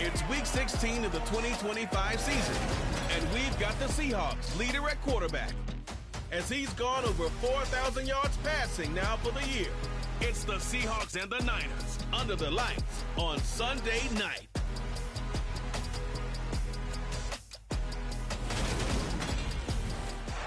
It's Week 16 of the 2025 season, and we've got the Seahawks leader at quarterback, as he's gone over 4,000 yards passing now for the year. It's the Seahawks and the Niners under the lights on Sunday night.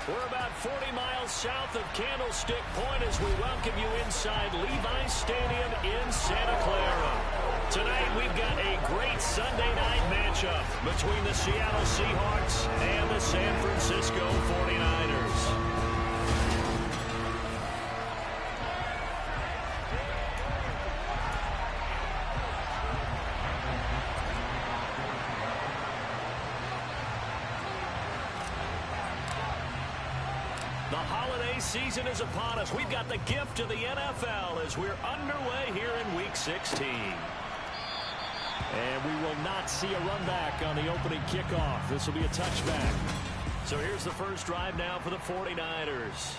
We're about 40 miles south of Candlestick Point as we welcome you inside Levi's Stadium in Santa Clara. Tonight we've got a great Sunday night matchup between the Seattle Seahawks and the San Francisco 49ers. The holiday season is upon us. We've got the gift of the NFL as we're underway here in Week 16. And we will not see a run back on the opening kickoff. This will be a touchback. So here's the first drive now for the 49ers.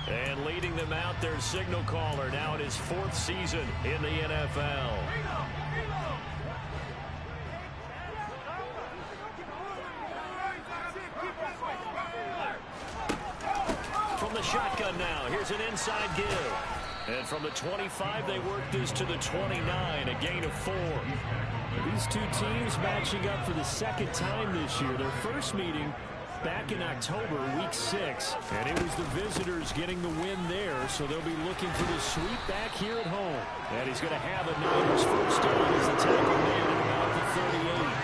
And leading them out, their signal caller now in his 4th season in the NFL. From the shotgun now, here's an inside give. And from the 25, they work this to the 29, a gain of 4. These two teams matching up for the second time this year. Their first meeting back in October, Week 6. And it was the visitors getting the win there, so they'll be looking for the sweep back here at home. And he's going to have a Niners first down as the tackle man at about the 38.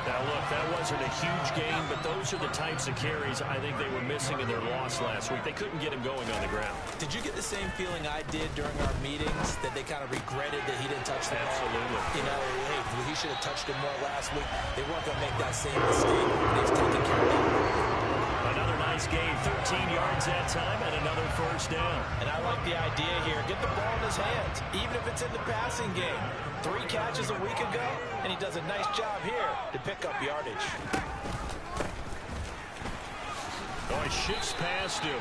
Now, look, that wasn't a huge game, but those are the types of carries I think they were missing in their loss last week. They couldn't get him going on the ground. Did you get the same feeling I did during our meetings, that they kind of regretted that he didn't touch the ball? Absolutely. You know, hey, he should have touched it more last week. They weren't going to make that same mistake, but he's taking care of it. Another nice gain, 13 yards that time, and another first down. And I like the idea here. Get the ball in his hands, even if it's in the passing game. 3 catches a week ago, and he does a nice job here to pick up yardage. Oh, he shifts past him.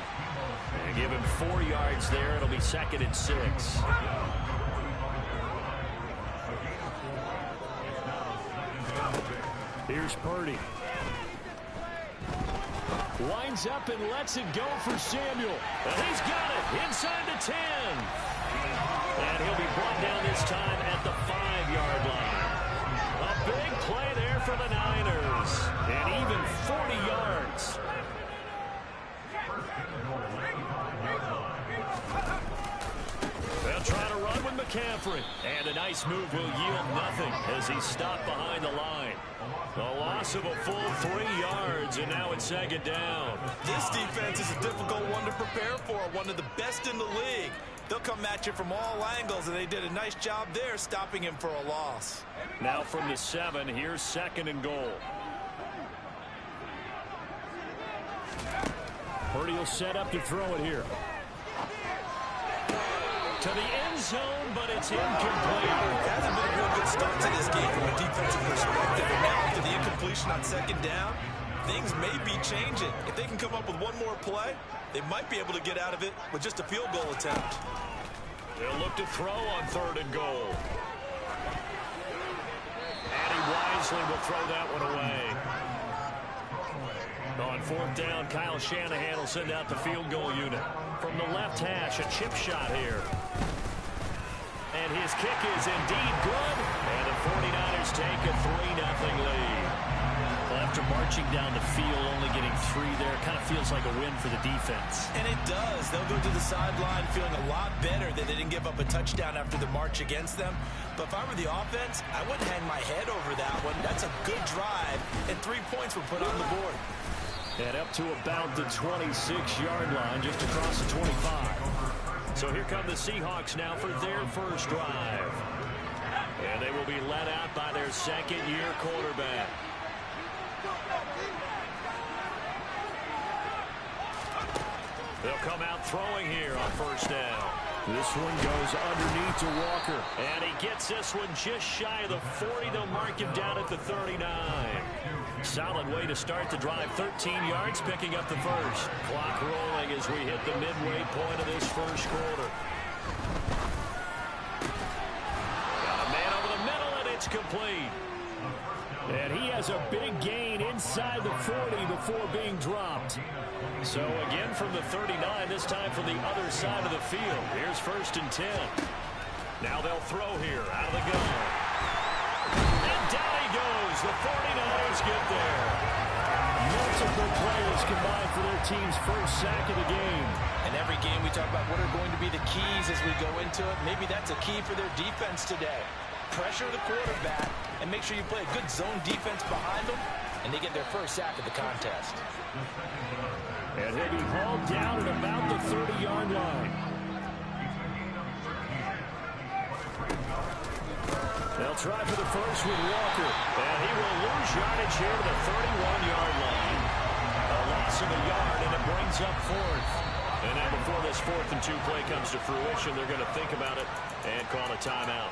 And give him 4 yards there. It'll be 2nd and 6. Here's Purdy. Winds up and lets it go for Samuel. And he's got it inside the 10. And he'll be brought down this time at the 5-yard line. A big play there for the Niners. And even 40 yards. They'll try to run with McCaffrey. And a nice move will yield nothing as he's stopped behind the line. A loss of a full 3 yards, and now it's 2nd down. This defense is a difficult one to prepare for, one of the best in the league. They'll come at you from all angles, and they did a nice job there stopping him for a loss. Now from the 7, here's 2nd and goal. Purdy will set up to throw it here. To the end zone, but it's incomplete. It hasn't been a real good start to this game from a defensive perspective, and now after the incompletion on 2nd down, things may be changing. If they can come up with one more play, they might be able to get out of it with just a field goal attempt. They'll look to throw on 3rd and goal. And he wisely will throw that one away. On 4th down, Kyle Shanahan will send out the field goal unit. From the left hash, a chip shot here. And his kick is indeed good. And the 49ers take a 3-0 lead. Well, after marching down the field, only getting 3 there, kind of feels like a win for the defense. And it does. They'll go to the sideline feeling a lot better that they didn't give up a touchdown after the march against them. But if I were the offense, I wouldn't hang my head over that one. That's a good drive, and 3 points were put on the board. And up to about the 26-yard line, just across the 25. So here come the Seahawks now for their first drive. And they will be led out by their 2nd-year quarterback. They'll come out throwing here on 1st down. This one goes underneath to Walker. And he gets this one just shy of the 40. They'll mark him down at the 39. Solid way to start the drive. 13 yards, picking up the first. Clock rolling as we hit the midway point of this first quarter. Got a man over the middle, and it's complete. And he has a big gain inside the 40 before being dropped. So again from the 39, this time from the other side of the field. Here's 1st and 10. Now they'll throw here out of the gun. And down he goes. The 49ers get there. Multiple players combined for their team's first sack of the game. And every game we talk about what are going to be the keys as we go into it. Maybe that's a key for their defense today. Pressure the quarterback and make sure you play a good zone defense behind them, and they get their first sack of the contest. And he'll be hauled down at about the 30-yard line. They'll try for the first with Walker. And he will lose yardage here to the 31-yard line. A loss of a yard, and it brings up 4th. And now before this 4th and 2 play comes to fruition, they're going to think about it and call a timeout.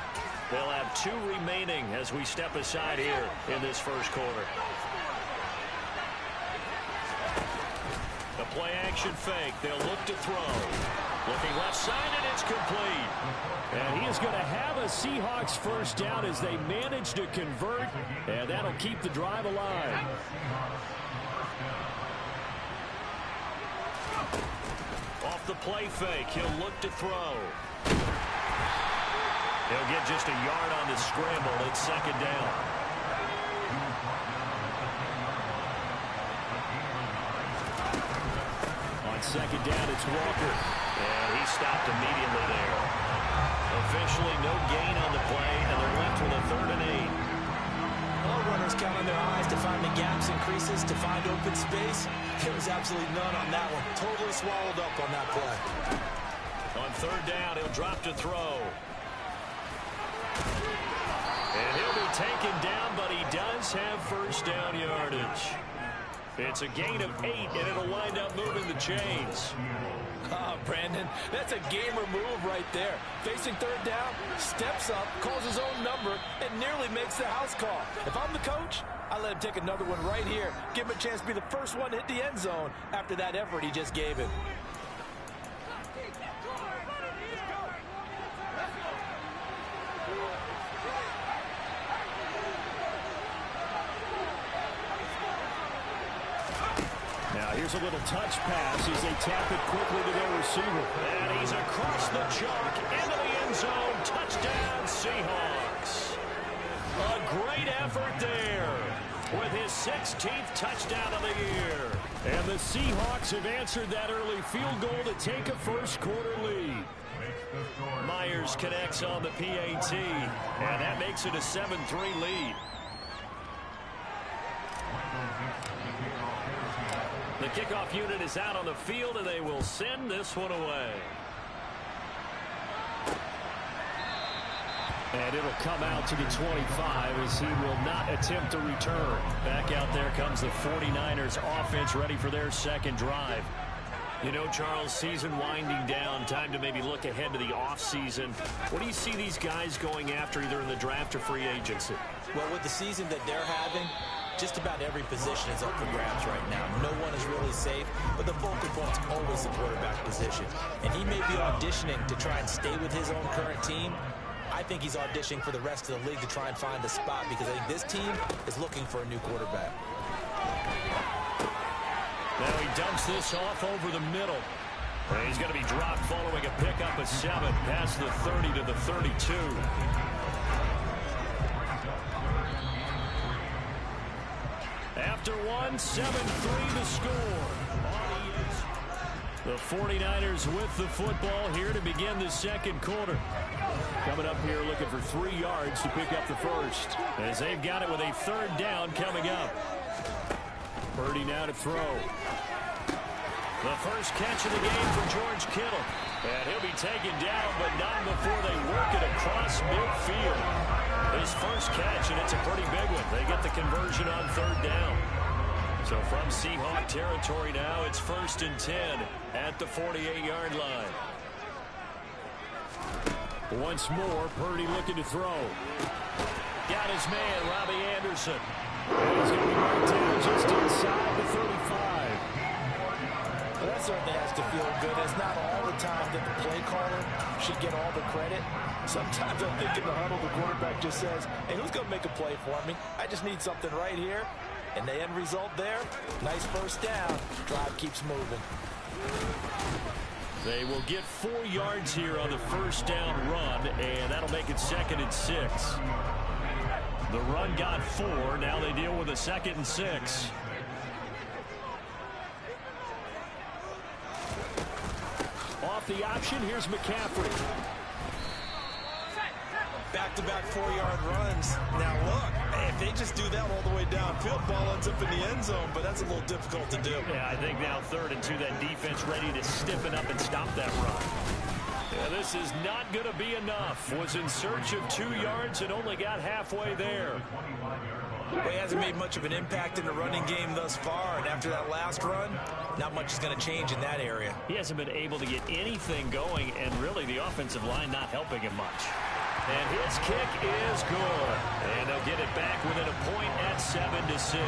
They'll have 2 remaining as we step aside here in this first quarter. The play-action fake. They'll look to throw. Looking left side, and it's complete. And he is going to have a Seahawks first down as they manage to convert, and that'll keep the drive alive. Off the play fake, he'll look to throw. He'll get just a yard on the scramble. It's 2nd down. On 2nd down, it's Walker. And he stopped immediately there. Officially no gain on the play, and they're left with a 3rd and 8. All runners count on their eyes to find the gaps and creases, to find open space. There was absolutely none on that one. Totally swallowed up on that play. On 3rd down, he'll drop to throw. And he'll be taken down, but he does have first down yardage. It's a gain of 8, and it'll wind up moving the chains. Ah, Brandon, that's a gamer move right there. Facing 3rd down, steps up, calls his own number, and nearly makes the house call. If I'm the coach, I let him take another one right here. Give him a chance to be the first one to hit the end zone after that effort he just gave it. Here's a little touch pass as they tap it quickly to their receiver. And he's across the chalk into the end zone. Touchdown, Seahawks. A great effort there with his 16th touchdown of the year. And the Seahawks have answered that early field goal to take a first quarter lead. Myers connects on the PAT, and that makes it a 7-3 lead. The kickoff unit is out on the field, and they will send this one away. And it'll come out to the 25 as he will not attempt to return. Back out there comes the 49ers offense ready for their second drive. You know, Charles, season winding down, time to maybe look ahead to the offseason. What do you see these guys going after either in the draft or free agency? Well, with the season that they're having, just about every position is up for grabs right now. No one is really safe, but the focal point's always the quarterback position. And he may be auditioning to try and stay with his own current team. I think he's auditioning for the rest of the league to try and find a spot because I think this team is looking for a new quarterback. Now he dumps this off over the middle. And he's going to be dropped following a pickup of 7 past the 30 to the 32. After one, 7-3 to score. The 49ers with the football here to begin the second quarter. Coming up here looking for 3 yards to pick up the first. As they've got it with a third down coming up. Purdy now to throw. The first catch of the game for George Kittle. And he'll be taken down, but not before they work it across midfield. His first catch, and it's a pretty big one. They get the conversion on third down. So from Seahawk territory now, it's 1st and 10 at the 48-yard line. Once more, Purdy looking to throw. Got his man, Robbie Anderson. And he's going to be right down just inside the 35. Well, that's certainly has to feel good. It's not all the time that the play caller should get all the credit. Sometimes I think in the huddle, the quarterback just says, hey, who's going to make a play for me? I just need something right here. And the end result there, nice first down. Drive keeps moving. They will get 4 yards here on the first down run, and that'll make it 2nd and 6. The run got 4. Now they deal with a 2nd and 6. Off the option, here's McCaffrey. Back-to-back 4-yard runs. Now look, if they just do that all the way downfield, ball ends up in the end zone, but that's a little difficult to do. Yeah, I think now 3rd and 2, that defense ready to stiffen up and stop that run. Yeah, this is not going to be enough. Was in search of 2 yards and only got halfway there. Well, he hasn't made much of an impact in the running game thus far, and after that last run, not much is going to change in that area. He hasn't been able to get anything going, and really the offensive line not helping him much. And his kick is good. And they'll get it back within a point at 7-6.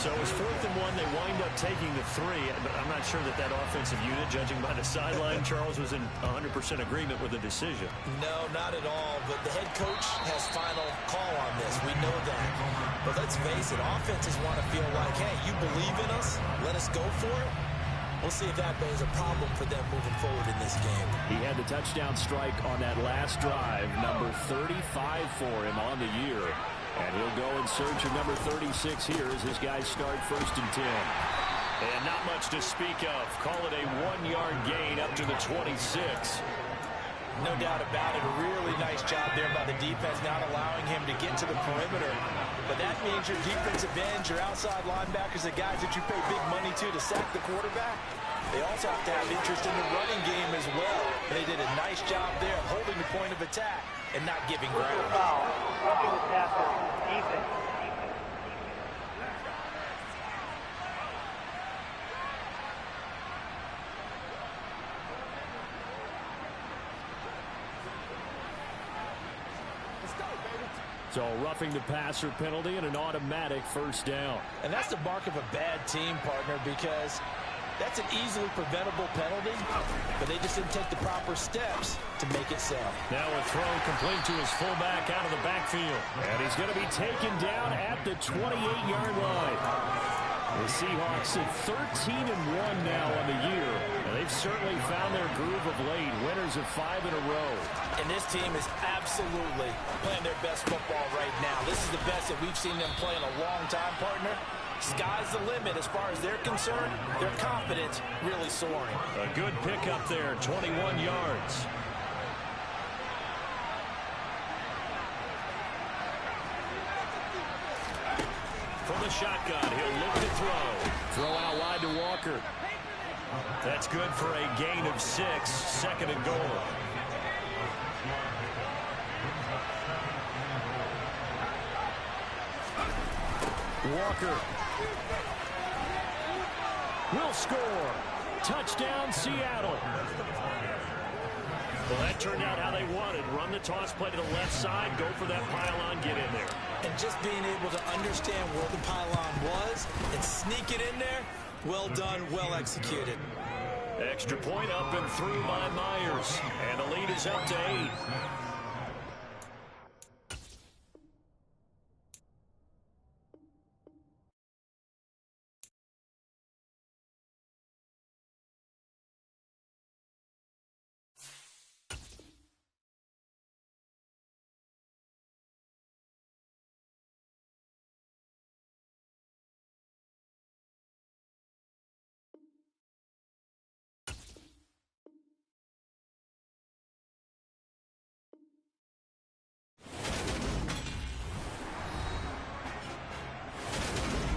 So it was 4th and 1. They wind up taking the 3. But I'm not sure that that offensive unit, judging by the sideline, Charles, was in 100% agreement with the decision. No, not at all. But the head coach has final call on this. We know that. But let's face it, offenses want to feel like, hey, you believe in us? Let us go for it. We'll see if that is a problem for them moving forward in this game. He had the touchdown strike on that last drive, number 35 for him on the year. And he'll go in search of number 36 here as his guys start 1st and 10. And not much to speak of. Call it a 1-yard gain up to the 26. No doubt about it. A really nice job there by the defense, not allowing him to get to the perimeter. But that means your defensive ends, your outside linebackers, the guys that you pay big money to sack the quarterback, they also have to have interest in the running game as well. And they did a nice job there of holding the point of attack and not giving ground. Roughing the passer, defense. So roughing the passer penalty and an automatic first down. And that's the mark of a bad team, partner, because that's an easily preventable penalty, but they just didn't take the proper steps to make it so. Now a throw complete to his fullback out of the backfield. And he's going to be taken down at the 28-yard line. The Seahawks at 13-1 now on the year. And they've certainly found their groove of late. Winners of 5 in a row. And this team is absolutely playing their best football right now. This is the best that we've seen them play in a long time, partner. Sky's the limit as far as they're concerned. Their confidence really soaring. A good pickup there, 21 yards. From the shotgun, he'll look to throw. Throw out wide to Walker. That's good for a gain of 6, 2nd and goal. Walker will score. Touchdown, Seattle. Well, that turned out how they wanted. Run the toss play to the left side, go for that pylon, get in there. And just being able to understand where the pylon was and sneak it in there, well done, well executed. Extra point up and through by Myers. And the lead is up to 8.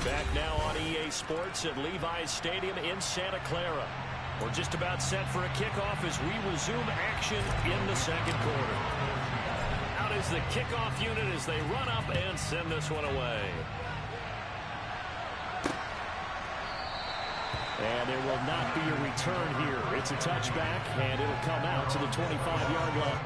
Back now on EA Sports at Levi's Stadium in Santa Clara. We're just about set for a kickoff as we resume action in the 2nd quarter. Out is the kickoff unit as they run up and send this one away. And there will not be a return here. It's a touchback, and it'll come out to the 25-yard line.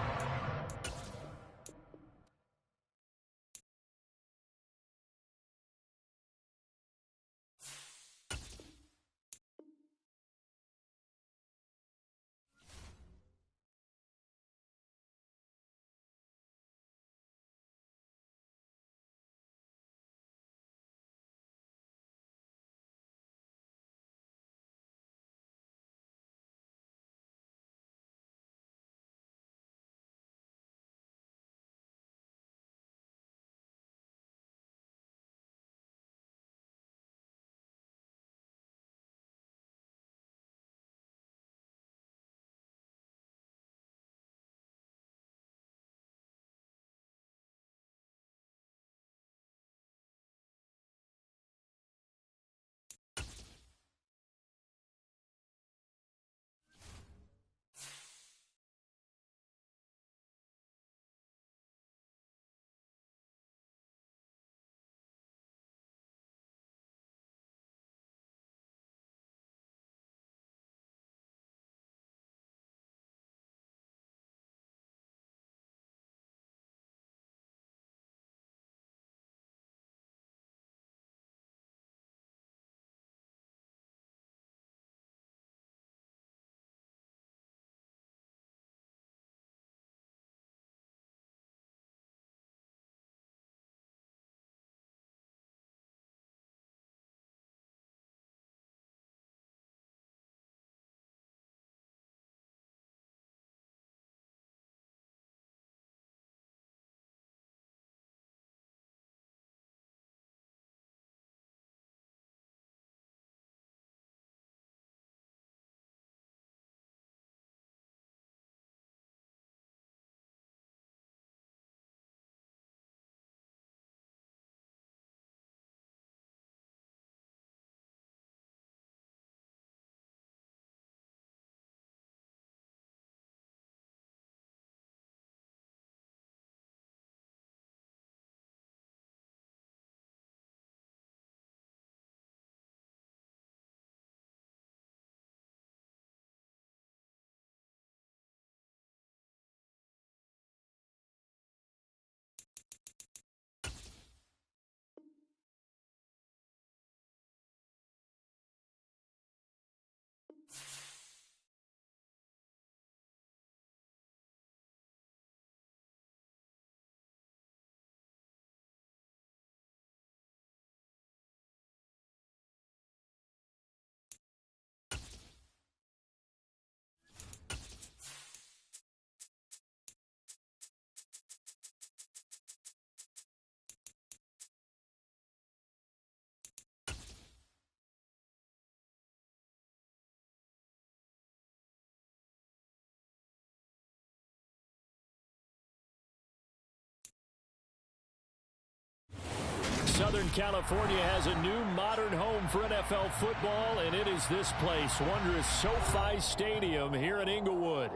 Southern California has a new modern home for NFL football, and it is this place, wondrous SoFi Stadium here in Inglewood.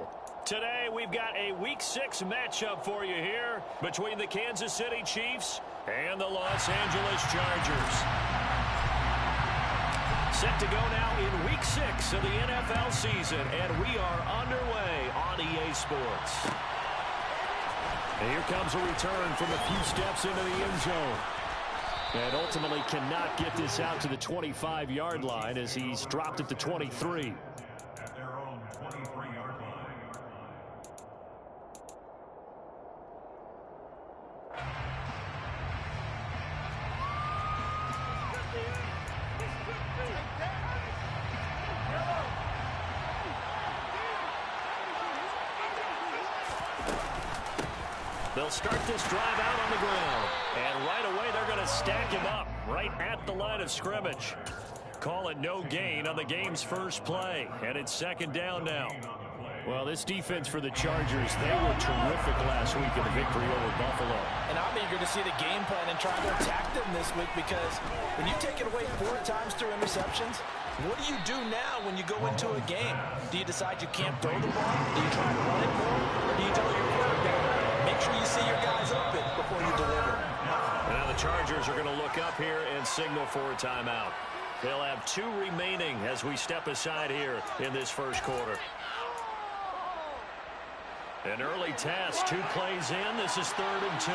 Today, we've got a Week 6 matchup for you here between the Kansas City Chiefs and the Los Angeles Chargers. Set to go now in Week 6 of the NFL season, and we are underway on EA Sports. And here comes a return from a few steps into the end zone. And ultimately cannot get this out to the 25-yard line as he's dropped at the 23. At their own 23-yard line. They'll start this drive out on the ground. And right away, they're going to stack him up right at the line of scrimmage. Call it no gain on the game's first play. And it's second down now. Well, this defense for the Chargers, they were terrific last week in the victory over Buffalo. And I'm eager to see the game plan and try to attack them this week, because when you take it away 4 times through interceptions, what do you do now when you go into a game? Do you decide you can't throw the ball? Do you try to run it more? Or do you tell your quarterback, make sure you see your guys open before you deliver? Now the Chargers are going to look up here and signal for a timeout. They'll have 2 remaining as we step aside here in this first quarter. An early test, 2 plays in. This is 3rd and 2.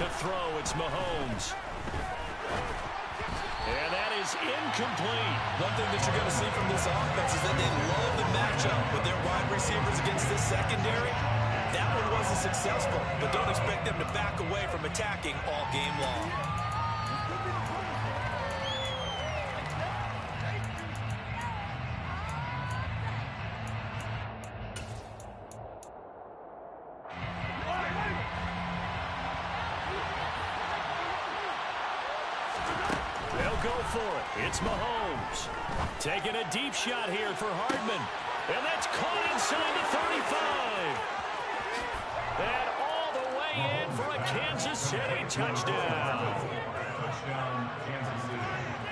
To throw, it's Mahomes. And that is incomplete. One thing that you're going to see from this offense is that they love the matchup with their wide receivers against this secondary. That one wasn't successful, but don't expect them to back away from attacking all game long. For it. It's Mahomes. Taking a deep shot here for Hardman. And that's caught inside the 35. And all the way in for a Kansas City touchdown.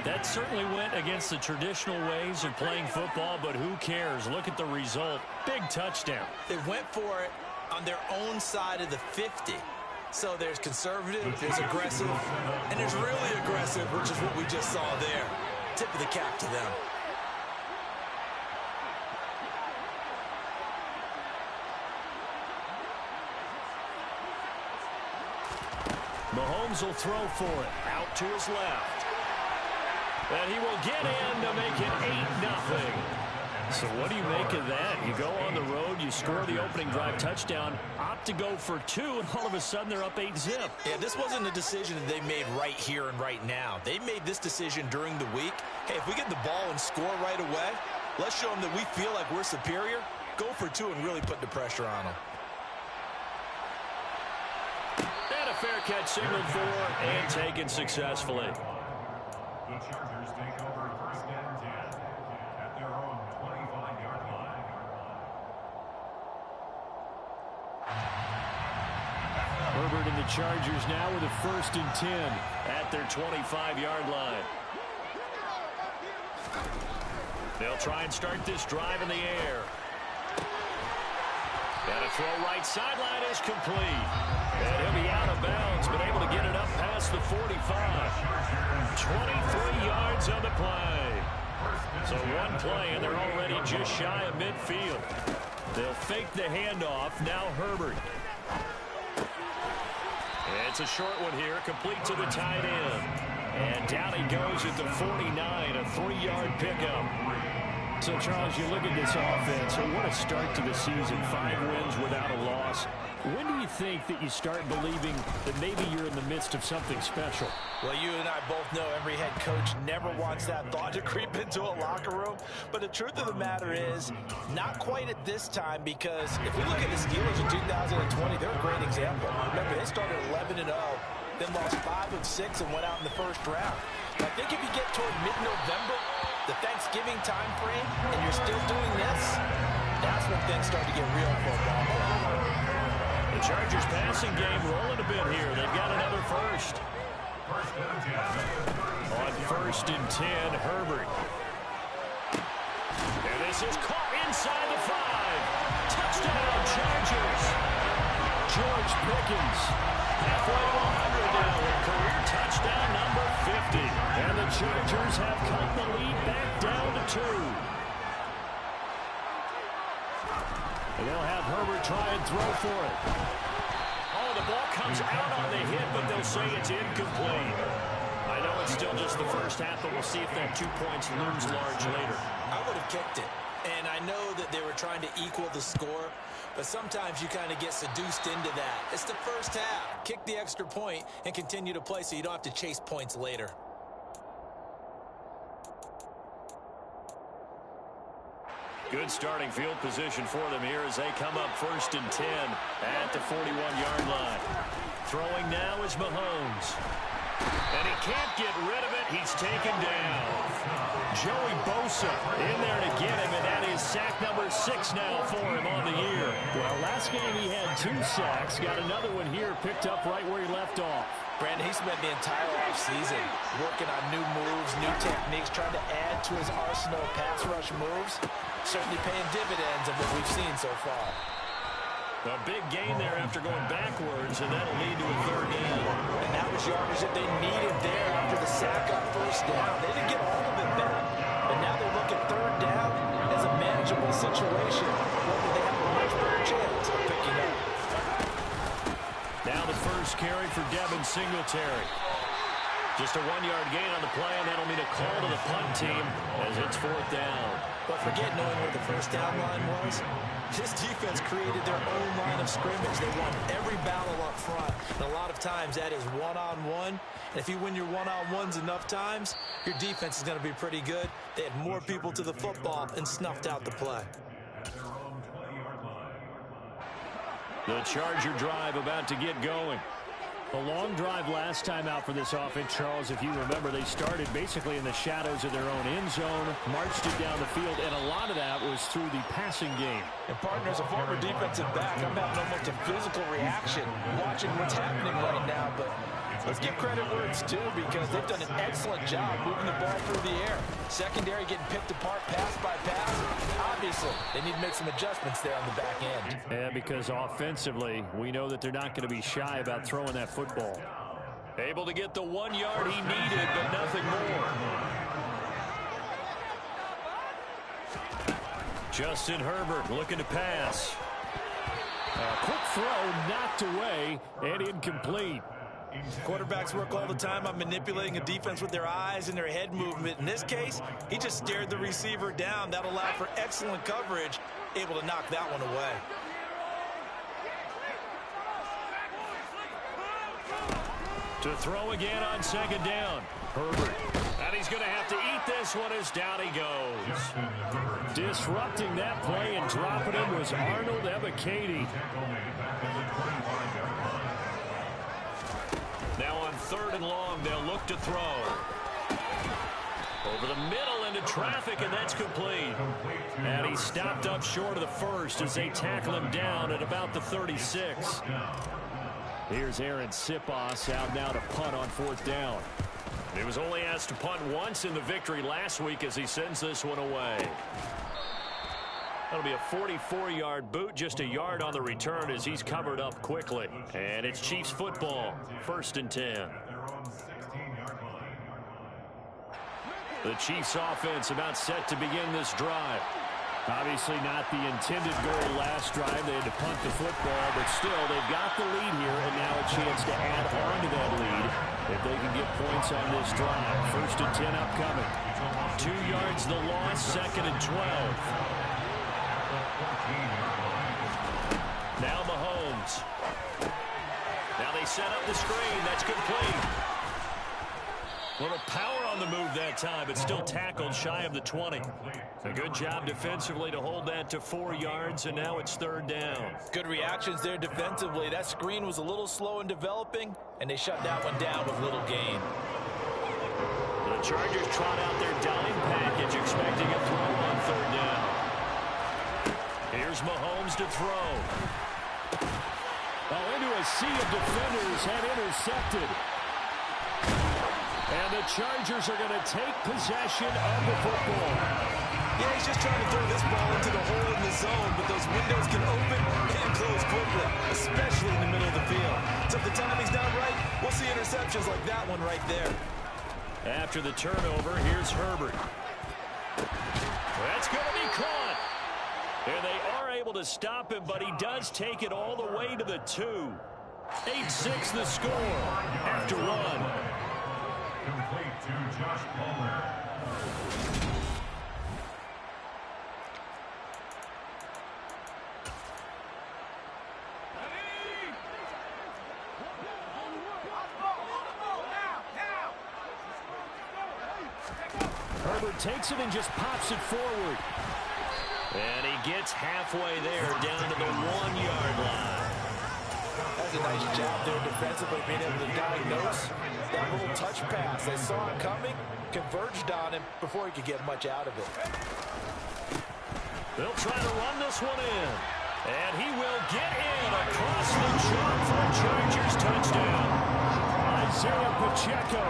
That certainly went against the traditional ways of playing football, but who cares? Look at the result. Big touchdown. They went for it on their own side of the 50. So there's conservative, there's aggressive, and there's really aggressive, which is what we just saw there. Tip of the cap to them. Mahomes will throw for it. Out to his left. And he will get in to make it 8-0. So what do you make of that? You go on the road, you score the opening drive touchdown, opt to go for 2, and all of a sudden they're up 8-0. Yeah, this wasn't a decision that they made right here and right now. They made this decision during the week. Hey, if we get the ball and score right away, let's show them that we feel like we're superior. Go for 2 and really put the pressure on them. And a fair catch signaled for and taken successfully. The Chargers take over 1st and 10 at their own 25-yard line. Herbert and the Chargers now with a 1st and 10 at their 25-yard line. They'll try and start this drive in the air. And a throw right sideline is complete. And he'll be out of bounds, but able to get it up past the 45. 23 yards on the play. So one play, and they're already just shy of midfield. They'll fake the handoff. Now Herbert. It's a short one here, complete to the tight end. And down he goes at the 49, a 3-yard pickup. So, Charles, you look at this offense, so what a start to the season, 5 wins without a loss. When do you think that you start believing that maybe you're in the midst of something special? Well, you and I both know every head coach never wants that thought to creep into a locker room. But the truth of the matter is, not quite at this time, because if we look at the Steelers in 2020, they're a great example. Remember, they started 11-0, then lost 5 of 6 and went out in the first round. I think if you get toward mid-November, the Thanksgiving time frame, and you're still doing this, that's when things start to get real for a ball club. The Chargers passing game rolling a bit here. They've got another first. On 1st and 10, Herbert. And this is caught inside the 5. Touchdown, Chargers. George Pickens, halfway to 100 now with career touchdown number 50. And the Chargers have cut the lead back down to 2. And they'll have Herbert try and throw for it. Oh, the ball comes out on the hit, but they'll say it's incomplete. I know it's still just the first half, but we'll see if that 2 points looms large later. I would have kicked it. And I know that they were trying to equal the score, but sometimes you kind of get seduced into that. It's the first half. Kick the extra point and continue to play so you don't have to chase points later. Good starting field position for them here as they come up 1st and 10 at the 41-yard line. Throwing now is Mahomes. And he can't get rid of it. He's taken down. Joey Bosa in there to get him, and that is sack number 6 now for him on the year. Well, last game he had 2 sacks. Got another one here picked up right where he left off. Brandon, he spent the entire offseason working on new moves, new techniques, trying to add to his arsenal of pass rush moves. Certainly paying dividends of what we've seen so far. A big gain there after going backwards, and that'll lead to a 3rd down. And that was yardage that they needed there after the sack on 1st down. They didn't get all of it back, but now they look at 3rd down as a manageable situation where they have a much better chance of picking up. Now the first carry for Devin Singletary. Just a 1-yard gain on the play, and that'll mean a call to the punt team as it's 4th down. But forget knowing where the 1st down line was. This defense created their own line of scrimmage. They won every battle up front. And a lot of times that is one-on-one. And if you win your one-on-ones enough times, your defense is going to be pretty good. They had more people to the football and snuffed out the play. The Charger drive about to get going. A long drive last time out for this offense, Charles. If you remember, they started basically in the shadows of their own end zone, marched it down the field, and a lot of that was through the passing game. And partner, as a former defensive back, I'm having almost a physical reaction watching what's happening right now. But let's give credit where it's due, because they've done an excellent job moving the ball through the air. Secondary getting picked apart pass by pass. Obviously, they need to make some adjustments there on the back end. Yeah, because offensively, we know that they're not going to be shy about throwing that football. Able to get the 1 yard he needed, but nothing more. Justin Herbert looking to pass. A quick throw knocked away and incomplete. Quarterbacks work all the time on manipulating a defense with their eyes and their head movement. In this case, he just stared the receiver down. That allowed for excellent coverage, able to knock that one away. To throw again on 2nd down. Herbert. And he's going to have to eat this one as down he goes. Disrupting that play and dropping him was Arnold Ebiketie. Now on 3rd and long, they'll look to throw. Over the middle into traffic, and that's complete. And he stopped up short of the first as they tackle him down at about the 36. Here's Aaron Siposs out now to punt on 4th down. He was only asked to punt once in the victory last week as he sends this one away. That'll be a 44-yard boot, just a yard on the return as he's covered up quickly. And it's Chiefs football, 1st and 10. The Chiefs offense about set to begin this drive. Obviously not the intended goal last drive. They had to punt the football, but still they've got the lead here and now a chance to add on to that lead if they can get points on this drive. 1st and 10 upcoming. 2 yards the loss, 2nd and 12. Now Mahomes. Now they set up the screen. That's complete. A little power on the move that time, but still tackled shy of the 20. A good job defensively to hold that to 4 yards, and now it's 3rd down. Good reactions there defensively. That screen was a little slow in developing, and they shut that one down with little gain. The Chargers trot out their dime package, expecting a throw on 3rd down. Here's Here's Mahomes to throw. Into a sea of defenders and intercepted. And the Chargers are going to take possession of the football. Yeah, he's just trying to throw this ball into the hole in the zone, but those windows can open and close quickly, especially in the middle of the field. So if the timing's not right, we'll see interceptions like that one right there. After the turnover, here's Herbert. That's going to be caught. And they are able to stop him, but he does take it all the way to the 2. 8-6 the score after one. Complete to Josh Palmer. Herbert takes it and just pops it forward. And he gets halfway there, down to the 1-yard line. That's a nice job there defensively, being able to diagnose that little touch pass. They saw it coming, converged on him before he could get much out of it. They'll try to run this one in. And he will get in across the chalk for a Chargers touchdown. Isaiah Pacheco,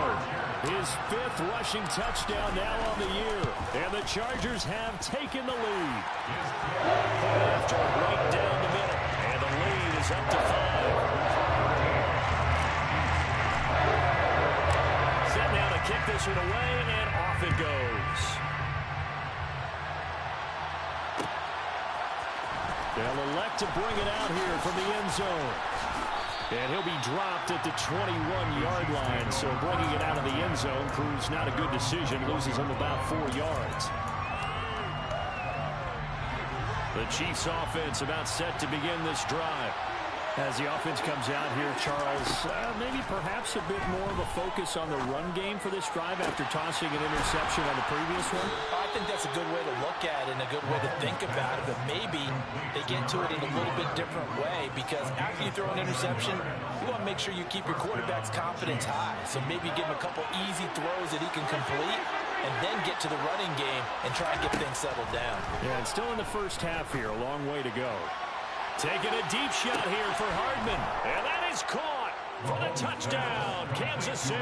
his 5th rushing touchdown now on the year. And the Chargers have taken the lead. After right down the middle. And the lead is up to 5. Set now to kick this one away, and off it goes. They'll elect to bring it out here from the end zone. And he'll be dropped at the 21-yard line. So bringing it out of the end zone proves not a good decision. Loses him about 4 yards. The Chiefs offense about set to begin this drive. As the offense comes out here, Charles, maybe perhaps a bit more of a focus on the run game for this drive after tossing an interception on the previous one? I think that's a good way to look at it and a good way to think about it, but maybe they get to it in a little bit different way, because after you throw an interception, you want to make sure you keep your quarterback's confidence high. So maybe give him a couple easy throws that he can complete and then get to the running game and try and get things settled down. Yeah, and still in the first half here, a long way to go. Taking a deep shot here for Hardman. And that is caught for the touchdown, Kansas City.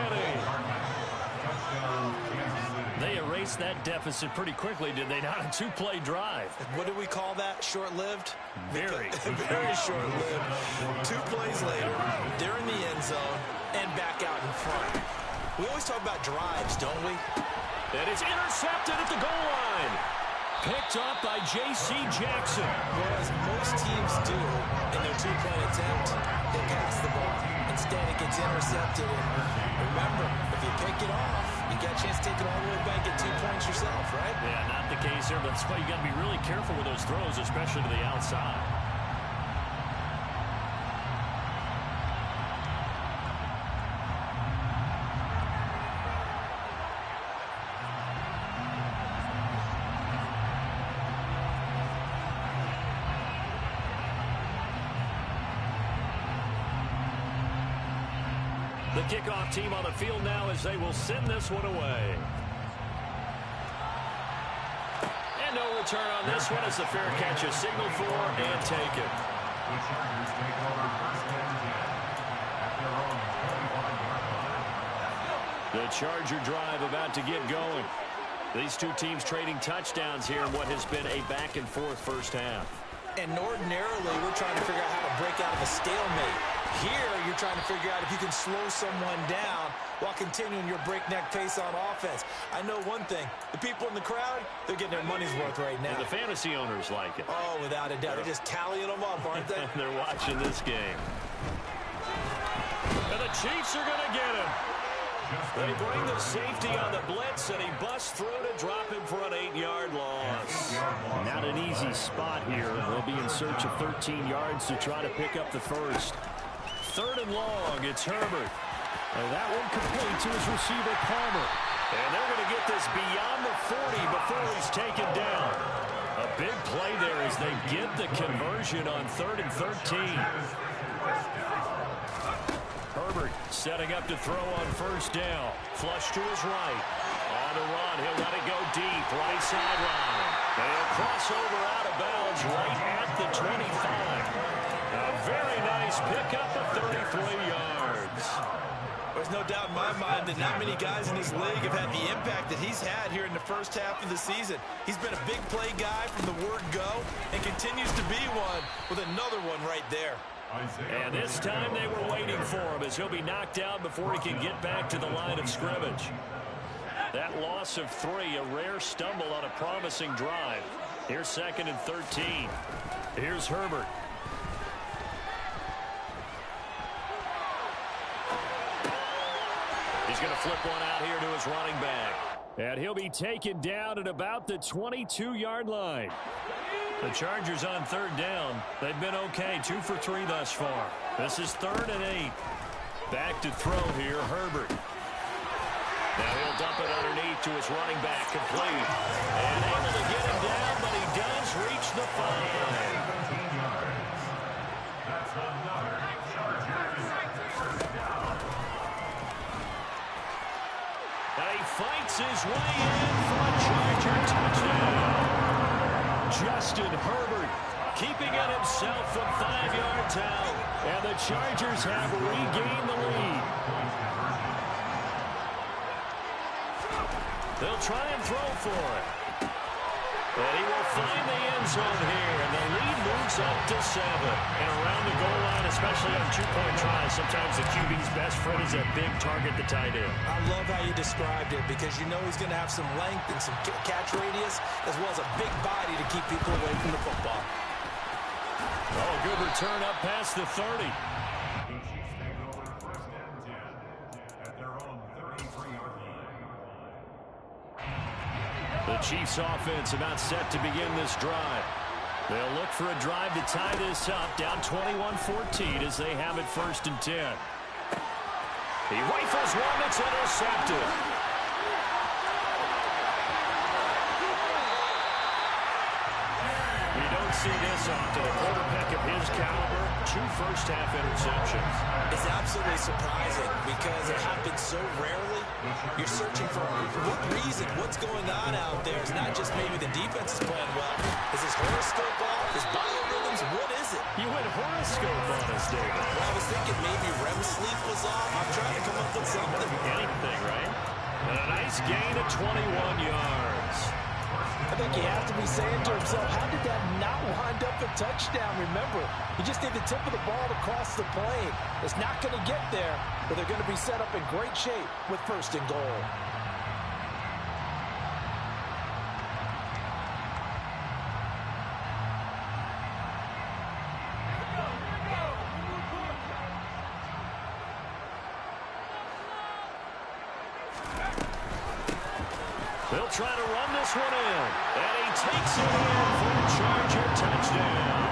They erased that deficit pretty quickly, did they not? A 2-play drive. What do we call that? Short-lived? Very. Very short-lived. 2 plays later, they're in the end zone and back out in front. We always talk about drives, don't we? And it's intercepted at the goal line. Picked up by J.C. Jackson. Whereas most teams do in their 2-point attempt, they pass the ball. Instead, it gets intercepted. And remember, if you pick it off, you got a chance to take it all the way back, get 2 points yourself, right? Yeah, not the case here. That's why you got to be really careful with those throws, especially to the outside. The kickoff team on the field now as they will send this one away. And no return on this one as the fair catch is signaled for and taken. The Chargers take over first and 10 at their own 25-yard line. The Charger drive about to get going. These two teams trading touchdowns here in what has been a back-and-forth first half. And ordinarily, we're trying to figure out how to break out of a stalemate. Here, you're trying to figure out if you can slow someone down while continuing your breakneck pace on offense. I know one thing. The people in the crowd, they're getting their money's worth right now. And the fantasy owners like it. Oh, without a doubt. They're just tallying them up, aren't they? They're watching this game. And the Chiefs are going to get him. They bring the safety on the blitz, and he busts through to drop him for an 8-yard loss. Not an easy spot here. They'll be in search of 13 yards to try to pick up the first. 3rd and long, it's Herbert. And that one complete to his receiver, Palmer. And they're going to get this beyond the 40 before he's taken down. A big play there as they get the conversion on 3rd and 13. Herbert setting up to throw on first down. Flush to his right. On the run, he'll let it go deep, right sideline. They'll cross over out of bounds right at 25. A very nice pickup of 33 yards. There's no doubt in my mind that not many guys in this league have had the impact that he's had here in the first half of the season. He's been a big play guy from the word go and continues to be one with another one right there. And this time they were waiting for him as he'll be knocked out before he can get back to the line of scrimmage. That loss of 3, a rare stumble on a promising drive. Here's 2nd and 13. Here's Herbert. He's going to flip one out here to his running back. And he'll be taken down at about the 22-yard line. The Chargers on 3rd down. They've been okay, 2 for 3 thus far. This is 3rd and 8. Back to throw here, Herbert. Now he'll dump it underneath to his running back, complete. And able to get him down, but he does reach the 5. That's another Chargers first down. And he fights his way in for a Charger touchdown. Justin Herbert keeping it himself from 5 yards out. And the Chargers have regained the lead. They'll try and throw for it. And he will find the end zone here. And the lead moves up to 7. And around the goal line, especially on 2-point tries, sometimes the QB's best friend is a big target, the tight end. I love how you described it because you know he's going to have some length and some catch radius as well as a big body to keep people away from the football. Oh, good return up past the 30. The Chiefs take over 1st and 10 at their own 33-yard line. The Chiefs offense about set to begin this drive. They'll look for a drive to tie this up, down 21-14 as they have it 1st and 10. He rifles one that's intercepted. We don't see this often. A quarterback of his caliber, 2 first-half interceptions. It's absolutely surprising because it happens so rarely. You're searching for what reason, what's going on out there. It's not just maybe the defense is playing well. Is his horoscope off? His biorhythms? What is it? You went horoscope on us, David. Well, I was thinking maybe REM sleep was off. I'm trying to come up with something. Anything, right? And a nice gain of 21 yards. I think he has to be saying to himself, how did that not wind up a touchdown? Remember, he just did the tip of the ball to cross the plane. It's not going to get there, but they're going to be set up in great shape with 1st and goal. They'll try to run this one in. And he takes it in for a Charger touchdown.